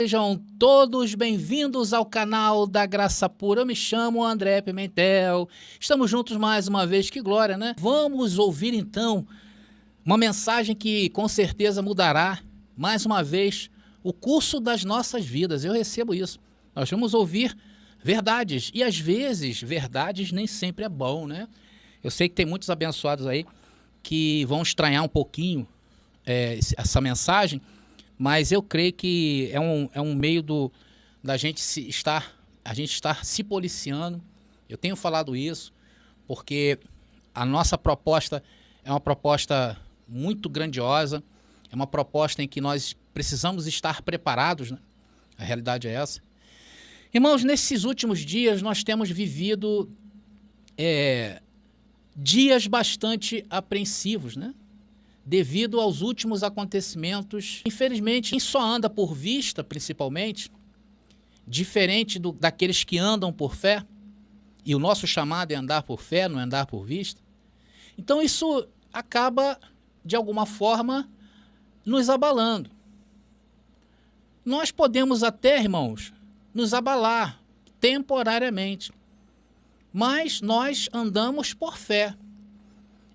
Sejam todos bem-vindos ao canal da Graça Pura. Eu me chamo André Pimentel. Estamos juntos mais uma vez, que glória, né? Vamos ouvir então uma mensagem que com certeza mudará mais uma vez o curso das nossas vidas. Eu recebo isso. Nós vamos ouvir verdades e às vezes verdades nem sempre é bom, né? Eu sei que tem muitos abençoados aí que vão estranhar um pouquinho essa mensagem, mas eu creio que é um meio da gente estar se policiando. Eu tenho falado isso porque a nossa proposta é uma proposta muito grandiosa, é uma proposta em que nós precisamos estar preparados, né? A realidade é essa. Irmãos, nesses últimos dias nós temos vivido dias bastante apreensivos, né? Devido aos últimos acontecimentos. Infelizmente, quem só anda por vista, principalmente, diferente daqueles que andam por fé, e o nosso chamado é andar por fé, não é andar por vista. Então isso acaba, de alguma forma, nos abalando. Nós podemos até, irmãos, nos abalar temporariamente, mas nós andamos por fé.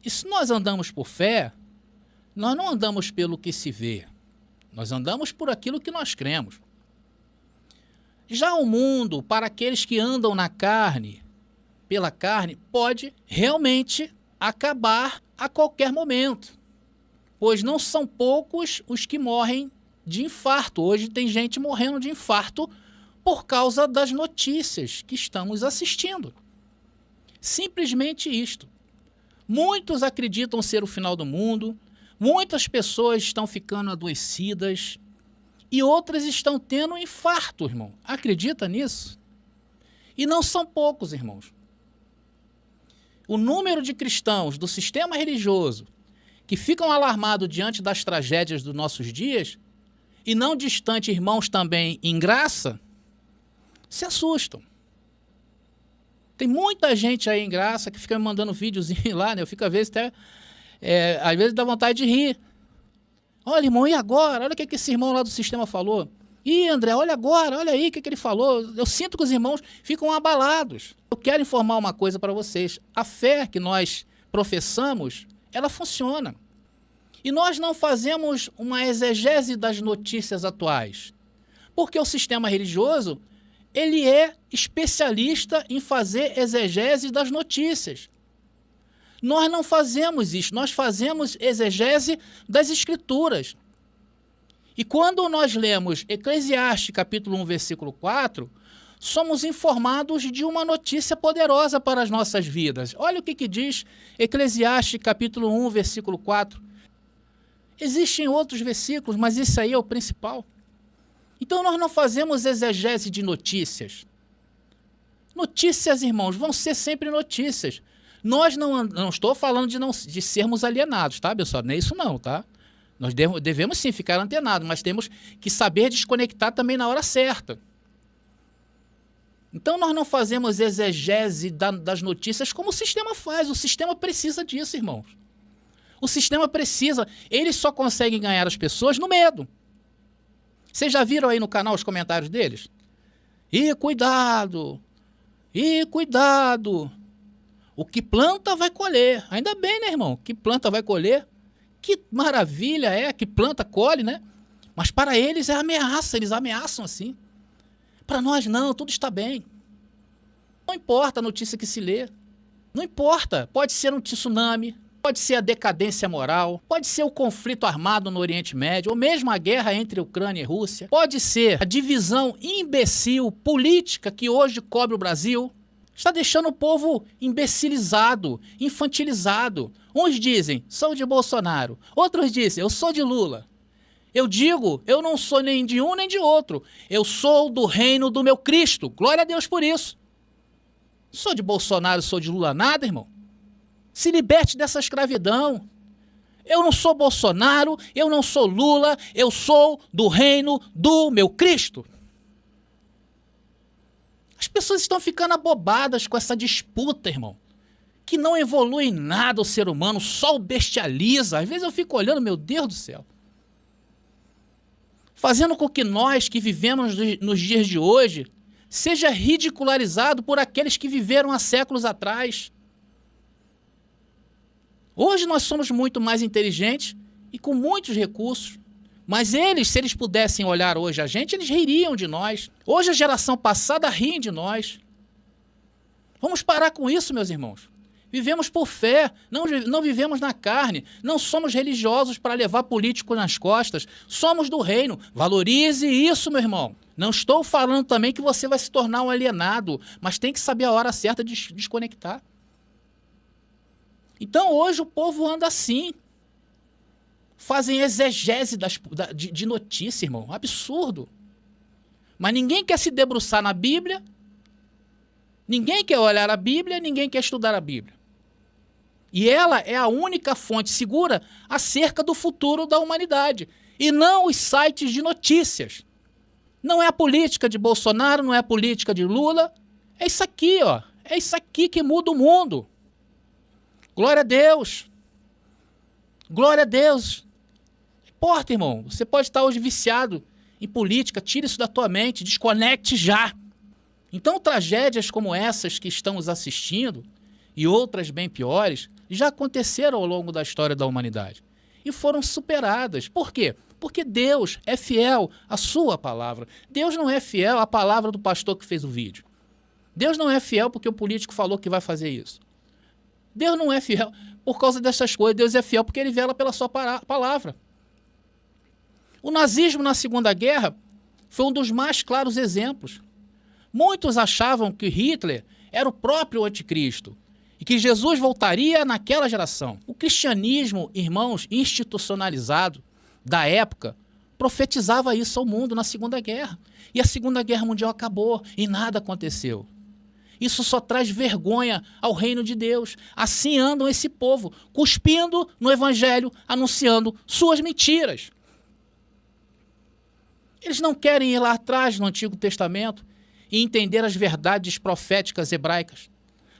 E se nós andamos por fé, nós não andamos pelo que se vê, nós andamos por aquilo que nós cremos. Já o mundo, para aqueles que andam na carne, pela carne, pode realmente acabar a qualquer momento, pois não são poucos os que morrem de infarto. Hoje tem gente morrendo de infarto por causa das notícias que estamos assistindo. Simplesmente isto. Muitos acreditam ser o final do mundo, muitas pessoas estão ficando adoecidas e outras estão tendo um infarto, irmão. Acredita nisso? E não são poucos, irmãos. O número de cristãos do sistema religioso que ficam alarmados diante das tragédias dos nossos dias e não distante irmãos também em graça, se assustam. Tem muita gente aí em graça que fica me mandando videozinho lá, né? Eu fico às vezes dá vontade de rir. Olha, irmão, e agora? Olha o que esse irmão lá do sistema falou. Ih, André, olha agora, olha aí o que ele falou. Eu sinto que os irmãos ficam abalados. Eu quero informar uma coisa para vocês. A fé que nós professamos, ela funciona. E nós não fazemos uma exegese das notícias atuais. Porque o sistema religioso, ele é especialista em fazer exegese das notícias. Nós não fazemos isso, nós fazemos exegese das Escrituras. E quando nós lemos Eclesiastes capítulo 1, versículo 4, somos informados de uma notícia poderosa para as nossas vidas. Olha o que diz Eclesiastes capítulo 1, versículo 4. Existem outros versículos, mas esse aí é o principal. Então nós não fazemos exegese de notícias. Notícias, irmãos, vão ser sempre notícias. Nós não estou falando de sermos alienados, tá, pessoal? Não é isso não, tá? Nós devemos sim ficar antenados, mas temos que saber desconectar também na hora certa. Então nós não fazemos exegese das notícias como o sistema faz. O sistema precisa disso, irmãos. O sistema precisa. Eles só conseguem ganhar as pessoas no medo. Vocês já viram aí no canal os comentários deles? Ih, cuidado! Ih, cuidado! O que planta vai colher. Ainda bem, né, irmão? Que planta vai colher. Que maravilha que planta colhe, né? Mas para eles é ameaça, eles ameaçam assim. Para nós não, tudo está bem. Não importa a notícia que se lê. Não importa. Pode ser um tsunami, pode ser a decadência moral, pode ser o conflito armado no Oriente Médio, ou mesmo a guerra entre Ucrânia e Rússia. Pode ser a divisão imbecil política que hoje cobre o Brasil. Está deixando o povo imbecilizado, infantilizado. Uns dizem, sou de Bolsonaro. Outros dizem, eu sou de Lula. Eu digo, eu não sou nem de um nem de outro. Eu sou do reino do meu Cristo. Glória a Deus por isso. Sou de Bolsonaro, sou de Lula nada, irmão. Se liberte dessa escravidão. Eu não sou Bolsonaro, eu não sou Lula, eu sou do reino do meu Cristo. As pessoas estão ficando abobadas com essa disputa, irmão, que não evolui em nada o ser humano, só o bestializa. Às vezes eu fico olhando, meu Deus do céu. fazendo com que nós que vivemos nos dias de hoje seja ridicularizado por aqueles que viveram há séculos atrás. Hoje nós somos muito mais inteligentes e com muitos recursos, mas eles, se eles pudessem olhar hoje a gente, eles ririam de nós. Hoje a geração passada ri de nós. Vamos parar com isso, meus irmãos. Vivemos por fé, não vivemos na carne, não somos religiosos para levar político nas costas, somos do reino. Valorize isso, meu irmão. Não estou falando também que você vai se tornar um alienado, mas tem que saber a hora certa de desconectar. Então hoje o povo anda assim. Fazem exegese de notícia, irmão. Absurdo. Mas ninguém quer se debruçar na Bíblia, ninguém quer olhar a Bíblia, ninguém quer estudar a Bíblia. E ela é a única fonte segura acerca do futuro da humanidade. E não os sites de notícias. Não é a política de Bolsonaro, não é a política de Lula. É isso aqui, ó. É isso aqui que muda o mundo. Glória a Deus. Glória a Deus. Não importa, irmão. Você pode estar hoje viciado em política. Tira isso da tua mente. Desconecte já. Então, tragédias como essas que estamos assistindo e outras bem piores já aconteceram ao longo da história da humanidade e foram superadas. Por quê? Porque Deus é fiel à sua palavra. Deus não é fiel à palavra do pastor que fez o vídeo. Deus não é fiel porque o político falou que vai fazer isso. Deus não é fiel por causa dessas coisas. Deus é fiel porque ele vela pela sua palavra. O nazismo na Segunda Guerra foi um dos mais claros exemplos. Muitos achavam que Hitler era o próprio anticristo e que Jesus voltaria naquela geração. O cristianismo, irmãos, institucionalizado da época, profetizava isso ao mundo na Segunda Guerra. E a Segunda Guerra Mundial acabou e nada aconteceu. Isso só traz vergonha ao reino de Deus. Assim andam esse povo, cuspindo no evangelho, anunciando suas mentiras. Eles não querem ir lá atrás no Antigo Testamento e entender as verdades proféticas hebraicas.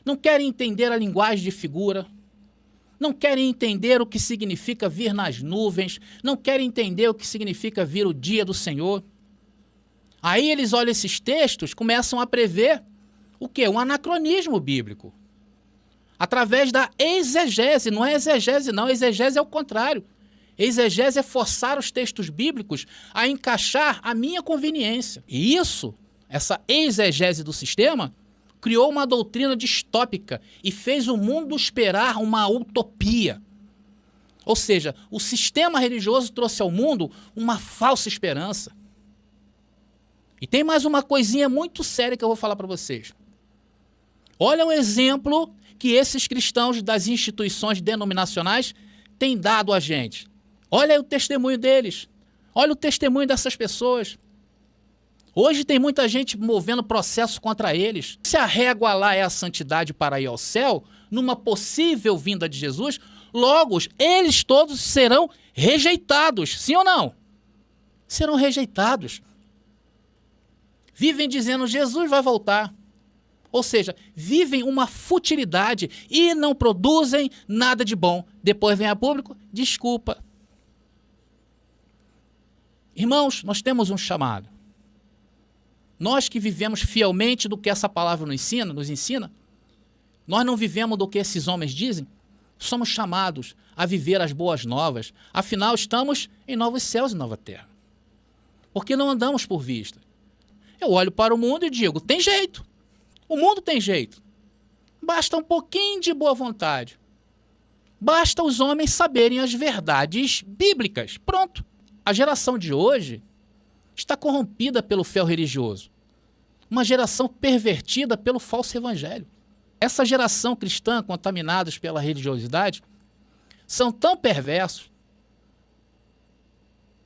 Não querem entender a linguagem de figura. Não querem entender o que significa vir nas nuvens. Não querem entender o que significa vir o dia do Senhor. Aí eles olham esses textos, começam a prever o quê? Um anacronismo bíblico. Através da exegese. Não é exegese, não. Exegese é o contrário. Exegese é forçar os textos bíblicos a encaixar a minha conveniência. E isso, essa exegese do sistema, criou uma doutrina distópica e fez o mundo esperar uma utopia. Ou seja, o sistema religioso trouxe ao mundo uma falsa esperança. E tem mais uma coisinha muito séria que eu vou falar para vocês. Olha o exemplo que esses cristãos das instituições denominacionais têm dado a gente. Olha o testemunho deles. Olha o testemunho dessas pessoas. Hoje tem muita gente movendo processo contra eles. Se a régua lá é a santidade para ir ao céu, numa possível vinda de Jesus, logo eles todos serão rejeitados. Sim ou não? Serão rejeitados. Vivem dizendo Jesus vai voltar. Ou seja, vivem uma futilidade e não produzem nada de bom. Depois vem a público, desculpa. Irmãos, nós temos um chamado. Nós que vivemos fielmente do que essa palavra nos ensina, nós não vivemos do que esses homens dizem, somos chamados a viver as boas novas. Afinal, estamos em novos céus e nova terra. Porque não andamos por vista. Eu olho para o mundo e digo, tem jeito. O mundo tem jeito. Basta um pouquinho de boa vontade. Basta os homens saberem as verdades bíblicas. Pronto. A geração de hoje está corrompida pelo fel religioso. Uma geração pervertida pelo falso evangelho. Essa geração cristã, contaminados pela religiosidade, são tão perversos.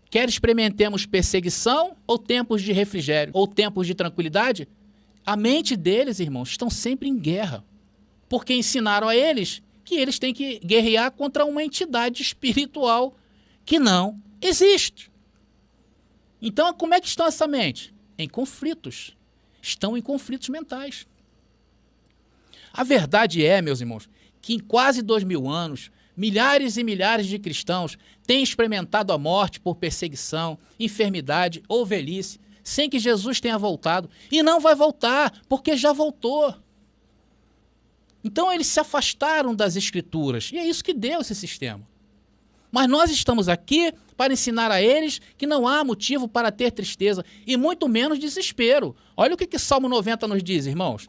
Quer experimentemos perseguição ou tempos de refrigério, ou tempos de tranquilidade? A mente deles, irmãos, estão sempre em guerra. Porque ensinaram a eles que eles têm que guerrear contra uma entidade espiritual que não existe. Então, como é que estão essa mente? Em conflitos. Estão em conflitos mentais. A verdade é, meus irmãos, que em quase 2000 anos, Milhares e milhares de cristãos têm experimentado a morte por perseguição, enfermidade ou velhice, sem que Jesus tenha voltado. E não vai voltar, porque já voltou. Então eles se afastaram das Escrituras. E é isso que deu esse sistema. Mas nós estamos aqui para ensinar a eles que não há motivo para ter tristeza e muito menos desespero. Olha o que Salmo 90 nos diz, irmãos.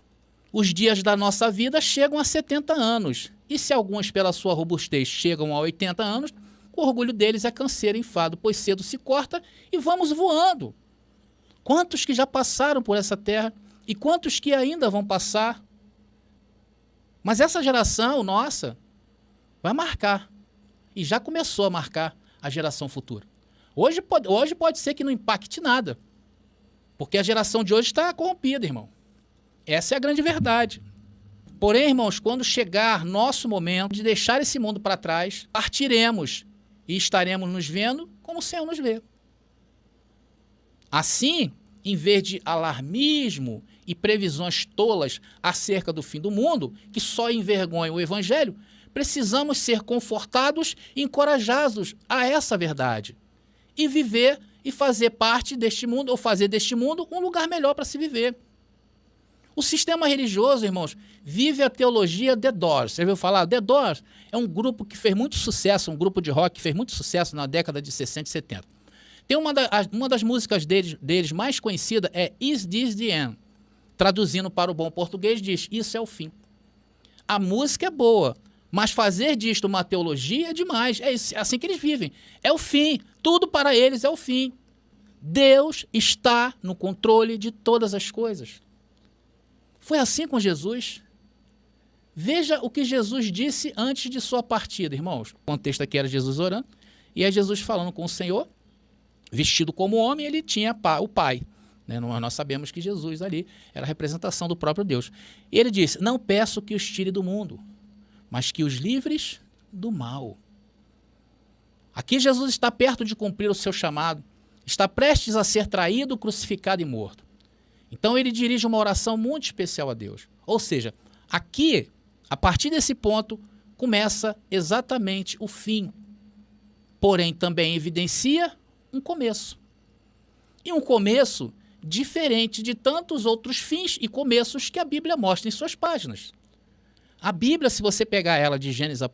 Os dias da nossa vida chegam a 70 anos. E se alguns, pela sua robustez, chegam a 80 anos, o orgulho deles é canseiro e enfado, pois cedo se corta e vamos voando. Quantos que já passaram por essa terra e quantos que ainda vão passar? Mas essa geração nossa vai marcar. E já começou a marcar a geração futura. Hoje pode ser que não impacte nada. Porque a geração de hoje está corrompida, irmão. Essa é a grande verdade. Porém, irmãos, quando chegar nosso momento de deixar esse mundo para trás, partiremos e estaremos nos vendo como o Senhor nos vê. Assim, em vez de alarmismo e previsões tolas acerca do fim do mundo, que só envergonham o Evangelho, precisamos ser confortados e encorajados a essa verdade e viver e fazer parte deste mundo, ou fazer deste mundo um lugar melhor para se viver. O sistema religioso, irmãos, vive a teologia The Doors. Você ouviu falar? The Doors é um grupo que fez muito sucesso, um grupo de rock que fez muito sucesso na década de 60 e 70. Tem uma das músicas deles mais conhecida é Is This the End? Traduzindo para o bom português, diz, isso é o fim. A música é boa, mas fazer disto uma teologia é demais. É assim que eles vivem. É o fim. Tudo para eles é o fim. Deus está no controle de todas as coisas. Foi assim com Jesus. Veja o que Jesus disse antes de sua partida, irmãos. O contexto aqui era Jesus orando, e é Jesus falando com o Senhor, vestido como homem, ele tinha o Pai. Nós sabemos que Jesus ali era a representação do próprio Deus. E ele disse, não peço que os tire do mundo, mas que os livres do mal. Aqui Jesus está perto de cumprir o seu chamado, está prestes a ser traído, crucificado e morto. Então ele dirige uma oração muito especial a Deus. Ou seja, aqui, a partir desse ponto, começa exatamente o fim. Porém, também evidencia um começo. E um começo diferente de tantos outros fins e começos que a Bíblia mostra em suas páginas. A Bíblia, se você pegar ela de Gênesis a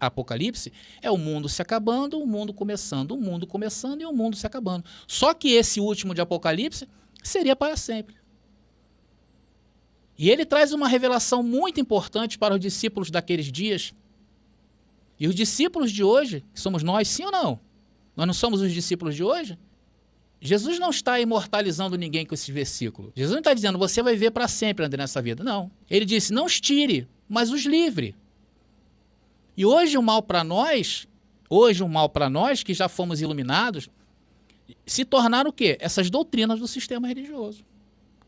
Apocalipse, é o mundo se acabando, o mundo começando, o mundo começando e o mundo se acabando. Só que esse último de Apocalipse seria para sempre. E ele traz uma revelação muito importante para os discípulos daqueles dias. E os discípulos de hoje, que somos nós, sim ou não? Nós não somos os discípulos de hoje? Jesus não está imortalizando ninguém com esse versículo. Jesus não está dizendo, você vai viver para sempre, André, nessa vida. Não. Ele disse, não os tire, mas os livre. E hoje o mal para nós, que já fomos iluminados, se tornaram o quê? Essas doutrinas do sistema religioso.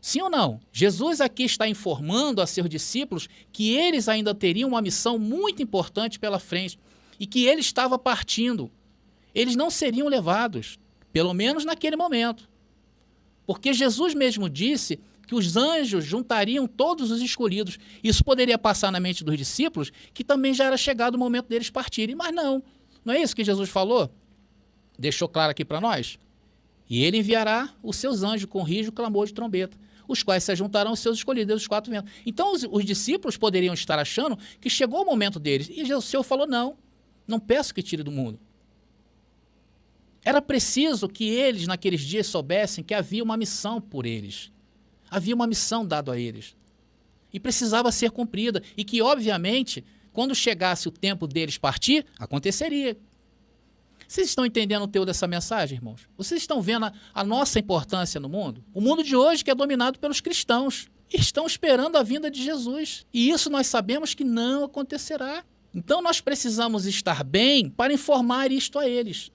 Sim ou não? Jesus aqui está informando a seus discípulos que eles ainda teriam uma missão muito importante pela frente e que ele estava partindo. Eles não seriam levados, pelo menos naquele momento. Porque Jesus mesmo disse que os anjos juntariam todos os escolhidos. Isso poderia passar na mente dos discípulos, que também já era chegado o momento deles partirem. Mas não é isso que Jesus falou? Deixou claro aqui para nós? E ele enviará os seus anjos com rijo, clamor de trombeta, os quais se juntarão aos seus escolhidos dos quatro ventos. Então os discípulos poderiam estar achando que chegou o momento deles. E o Senhor falou, não peço que tire do mundo. Era preciso que eles, naqueles dias, soubessem que havia uma missão por eles. Havia uma missão dada a eles. E precisava ser cumprida. E que, obviamente, quando chegasse o tempo deles partir, aconteceria. Vocês estão entendendo o teor dessa mensagem, irmãos? Vocês estão vendo a nossa importância no mundo? O mundo de hoje que é dominado pelos cristãos. Estão esperando a vinda de Jesus. E isso nós sabemos que não acontecerá. Então nós precisamos estar bem para informar isto a eles.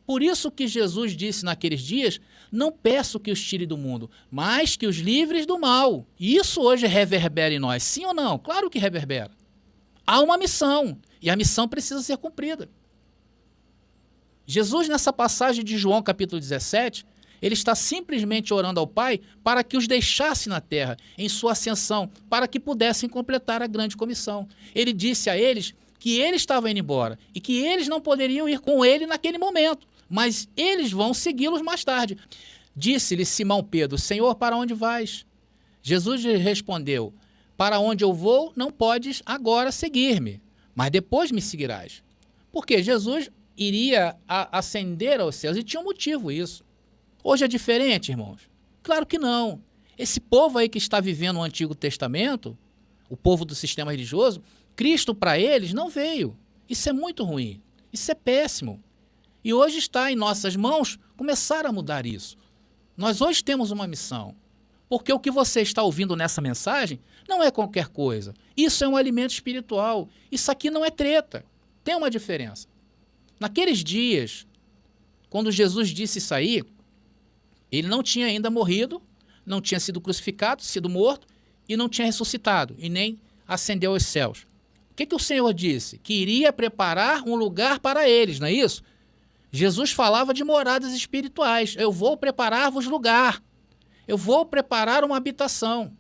Por isso que Jesus disse naqueles dias, não peço que os tire do mundo, mas que os livres do mal. E isso hoje reverbera em nós, sim ou não? Claro que reverbera. Há uma missão, e a missão precisa ser cumprida. Jesus, nessa passagem de João capítulo 17, ele está simplesmente orando ao Pai para que os deixasse na terra, em sua ascensão, para que pudessem completar a grande comissão. Ele disse a eles que ele estava indo embora e que eles não poderiam ir com ele naquele momento, mas eles vão segui-los mais tarde. Disse-lhe Simão Pedro: Senhor, para onde vais? Jesus lhe respondeu: para onde eu vou, não podes agora seguir-me, mas depois me seguirás. Porque Jesus iria ascender aos céus e tinha um motivo isso. Hoje é diferente, irmãos? Claro que não. Esse povo aí que está vivendo o Antigo Testamento, o povo do sistema religioso, Cristo para eles não veio. Isso é muito ruim. Isso é péssimo. E hoje está em nossas mãos começar a mudar isso. Nós hoje temos uma missão. Porque o que você está ouvindo nessa mensagem não é qualquer coisa. Isso é um alimento espiritual. Isso aqui não é treta. Tem uma diferença. Naqueles dias, quando Jesus disse isso aí, ele não tinha ainda morrido, não tinha sido crucificado, sido morto, e não tinha ressuscitado, e nem ascendeu aos céus. O que o Senhor disse? Que iria preparar um lugar para eles, não é isso? Jesus falava de moradas espirituais. Eu vou preparar-vos lugar. Eu vou preparar uma habitação.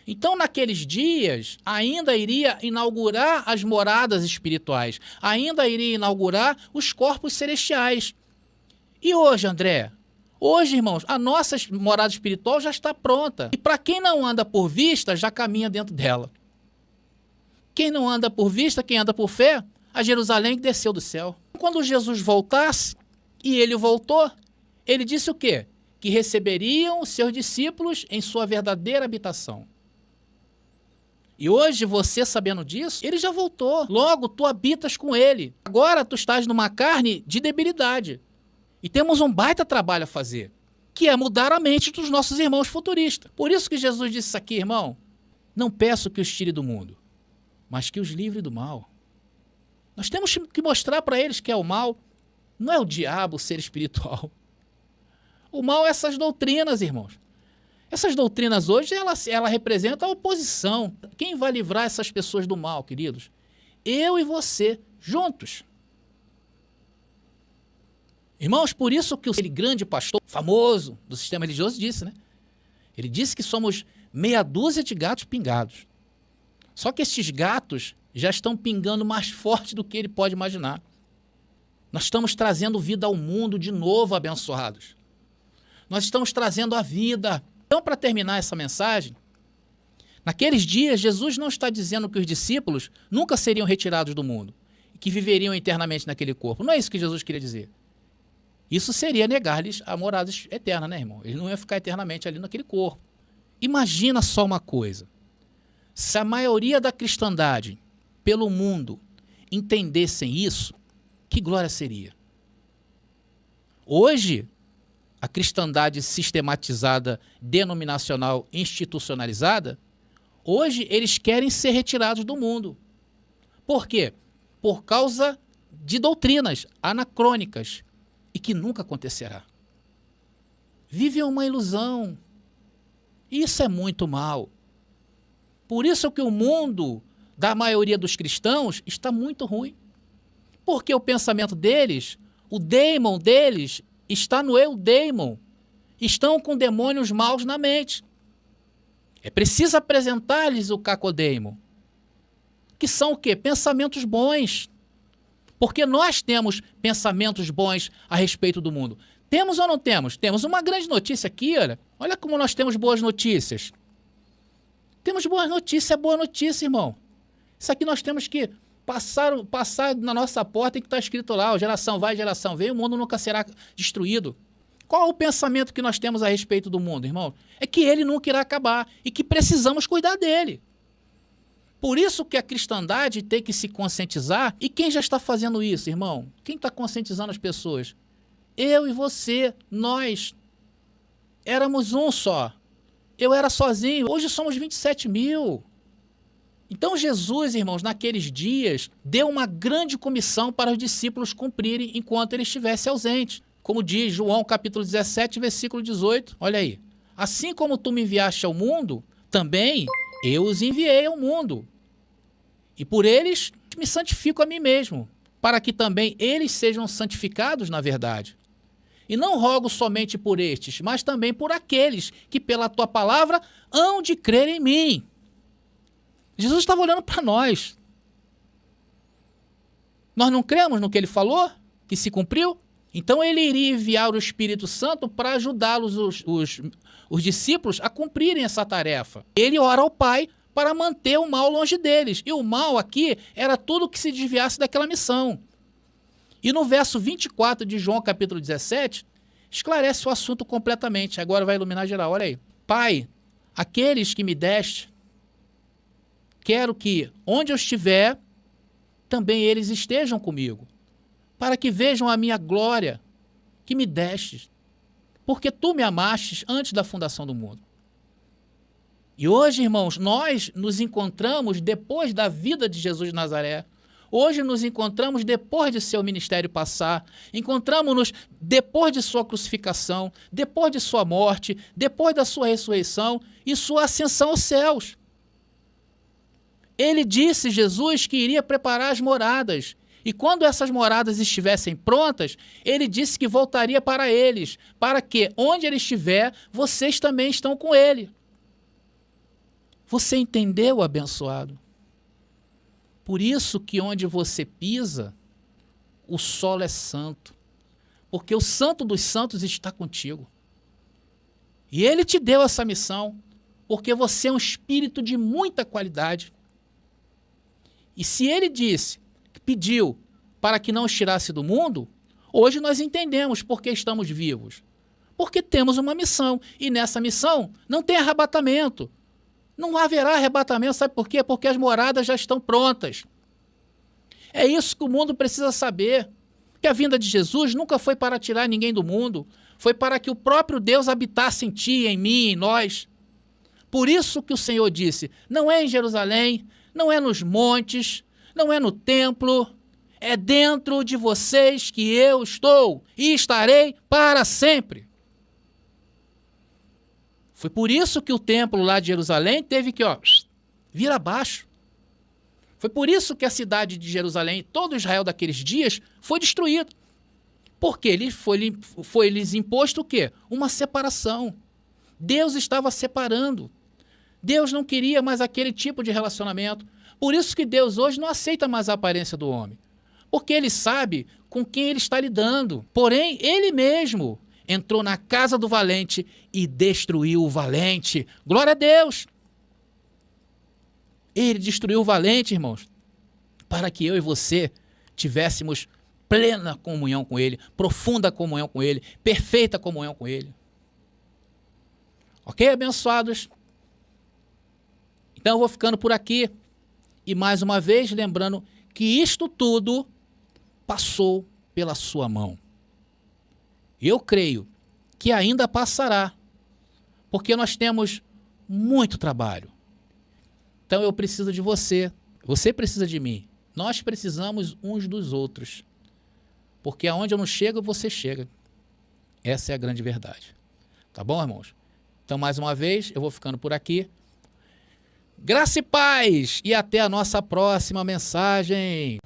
Então, naqueles dias, ainda iria inaugurar as moradas espirituais. Ainda iria inaugurar os corpos celestiais. E hoje, André? Hoje, irmãos, a nossa morada espiritual já está pronta. E para quem não anda por vista, já caminha dentro dela. Quem não anda por vista, quem anda por fé, a Jerusalém que desceu do céu. Quando Jesus voltasse, e ele voltou, ele disse o quê? Que receberiam os seus discípulos em sua verdadeira habitação. E hoje, você sabendo disso, ele já voltou. Logo, tu habitas com ele. Agora, tu estás numa carne de debilidade. E temos um baita trabalho a fazer, que é mudar a mente dos nossos irmãos futuristas. Por isso que Jesus disse isso aqui, irmão. Não peço que os tire do mundo, mas que os livre do mal. Nós temos que mostrar para eles que é o mal. Não é o diabo, o ser espiritual. O mal é essas doutrinas, irmãos. Essas doutrinas hoje, ela representa a oposição. Quem vai livrar essas pessoas do mal, queridos? Eu e você, juntos. Irmãos, por isso que aquele grande pastor famoso do sistema religioso disse, né? Ele disse que somos meia dúzia de gatos pingados. Só que esses gatos já estão pingando mais forte do que ele pode imaginar. Nós estamos trazendo vida ao mundo de novo, abençoados. Nós estamos trazendo a vida. Então, para terminar essa mensagem, naqueles dias, Jesus não está dizendo que os discípulos nunca seriam retirados do mundo, que viveriam eternamente naquele corpo. Não é isso que Jesus queria dizer. Isso seria negar-lhes a morada eterna, né, irmão? Eles não iam ficar eternamente ali naquele corpo. Imagina só uma coisa. Se a maioria da cristandade pelo mundo entendessem isso, que glória seria? Hoje, a cristandade sistematizada, denominacional, institucionalizada, hoje eles querem ser retirados do mundo. Por quê? Por causa de doutrinas anacrônicas e que nunca acontecerá. Vivem uma ilusão. Isso é muito mal. Por isso que o mundo da maioria dos cristãos está muito ruim. Porque o pensamento deles, o daemon deles, está no eudaimon. Estão com demônios maus na mente. É preciso apresentar-lhes o cacodaimon. Que são o quê? Pensamentos bons. Porque nós temos pensamentos bons a respeito do mundo. Temos ou não temos? Temos uma grande notícia aqui, olha. Olha como nós temos boas notícias. Temos boas notícias, é boa notícia, irmão. Isso aqui nós temos que passar na nossa porta e que está escrito lá, geração vai, geração vem, o mundo nunca será destruído. Qual é o pensamento que nós temos a respeito do mundo, irmão? É que ele nunca irá acabar e que precisamos cuidar dele. Por isso que a cristandade tem que se conscientizar. E quem já está fazendo isso, irmão? Quem está conscientizando as pessoas? Eu e você, nós. Éramos um só. Eu era sozinho. Hoje somos 27 mil. Então Jesus, irmãos, naqueles dias, deu uma grande comissão para os discípulos cumprirem enquanto ele estivesse ausente. Como diz João capítulo 17, versículo 18. Olha aí. Assim como tu me enviaste ao mundo, também eu os enviei ao mundo. E por eles me santifico a mim mesmo, para que também eles sejam santificados na verdade. E não rogo somente por estes, mas também por aqueles que pela tua palavra hão de crer em mim. Jesus estava olhando para nós. Nós não cremos no que ele falou, que se cumpriu? Então ele iria enviar o Espírito Santo para ajudá-los, os discípulos, a cumprirem essa tarefa. Ele ora ao Pai para manter o mal longe deles. E o mal aqui era tudo que se desviasse daquela missão. E no verso 24 de João, capítulo 17, esclarece o assunto completamente. Agora vai iluminar geral, olha aí. Pai, aqueles que me deste, quero que, onde eu estiver, também eles estejam comigo, para que vejam a minha glória que me destes, porque tu me amastes antes da fundação do mundo. E hoje, irmãos, nós nos encontramos depois da vida de Jesus de Nazaré. Hoje nos encontramos depois de seu ministério passar, encontramos-nos depois de sua crucificação, depois de sua morte, depois da sua ressurreição e sua ascensão aos céus. Ele disse, Jesus, que iria preparar as moradas. E quando essas moradas estivessem prontas, ele disse que voltaria para eles, para que, onde ele estiver, vocês também estão com ele. Você entendeu, abençoado? Por isso que onde você pisa, o solo é santo. Porque o Santo dos Santos está contigo. E ele te deu essa missão, porque você é um espírito de muita qualidade. E se ele disse, pediu para que não os tirasse do mundo, hoje nós entendemos por que estamos vivos. Porque temos uma missão, e nessa missão não tem arrebatamento. Não haverá arrebatamento, sabe por quê? Porque as moradas já estão prontas. É isso que o mundo precisa saber, que a vinda de Jesus nunca foi para tirar ninguém do mundo, foi para que o próprio Deus habitasse em ti, em mim, em nós. Por isso que o Senhor disse, não é em Jerusalém, não é nos montes, não é no templo, é dentro de vocês que eu estou e estarei para sempre. Foi por isso que o templo lá de Jerusalém teve que vir abaixo. Foi por isso que a cidade de Jerusalém, todo Israel daqueles dias, foi destruído. Porque foi-lhes imposto o quê? Uma separação. Deus estava separando. Deus não queria mais aquele tipo de relacionamento. Por isso que Deus hoje não aceita mais a aparência do homem. Porque ele sabe com quem ele está lidando. Porém, ele mesmo entrou na casa do valente e destruiu o valente. Glória a Deus! Ele destruiu o valente, irmãos, para que eu e você tivéssemos plena comunhão com ele, profunda comunhão com ele, perfeita comunhão com ele. Ok, abençoados? Então eu vou ficando por aqui. E mais uma vez, lembrando que isto tudo passou pela sua mão. Eu creio que ainda passará, porque nós temos muito trabalho. Então eu preciso de você, você precisa de mim. Nós precisamos uns dos outros. Porque aonde eu não chego, você chega. Essa é a grande verdade. Tá bom, irmãos? Então, mais uma vez, eu vou ficando por aqui. Graça e paz! E até a nossa próxima mensagem.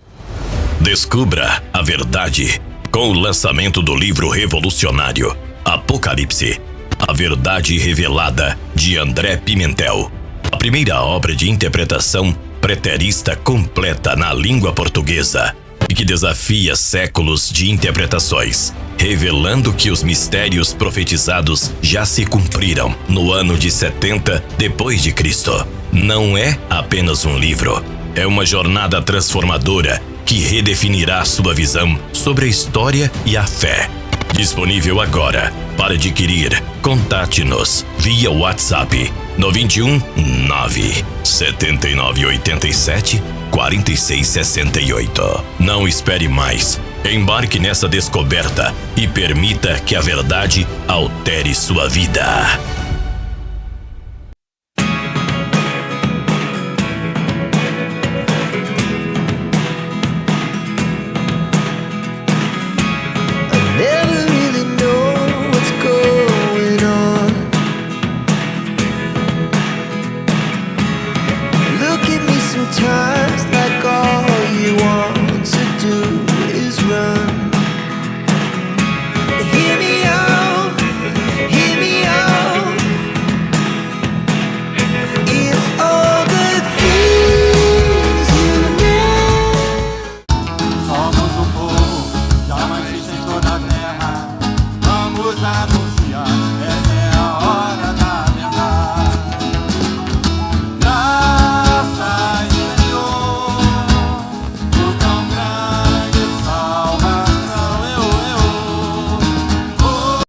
Descubra a verdade com o lançamento do livro revolucionário Apocalipse, a verdade revelada, de André Pimentel. A primeira obra de interpretação preterista completa na língua portuguesa e que desafia séculos de interpretações, revelando que os mistérios profetizados já se cumpriram no ano de 70 depois de Cristo. Não é apenas um livro, é uma jornada transformadora que redefinirá sua visão sobre a história e a fé. Disponível agora. Para adquirir, contate-nos via WhatsApp no 21 979 87 46 68. Não espere mais. Embarque nessa descoberta e permita que a verdade altere sua vida.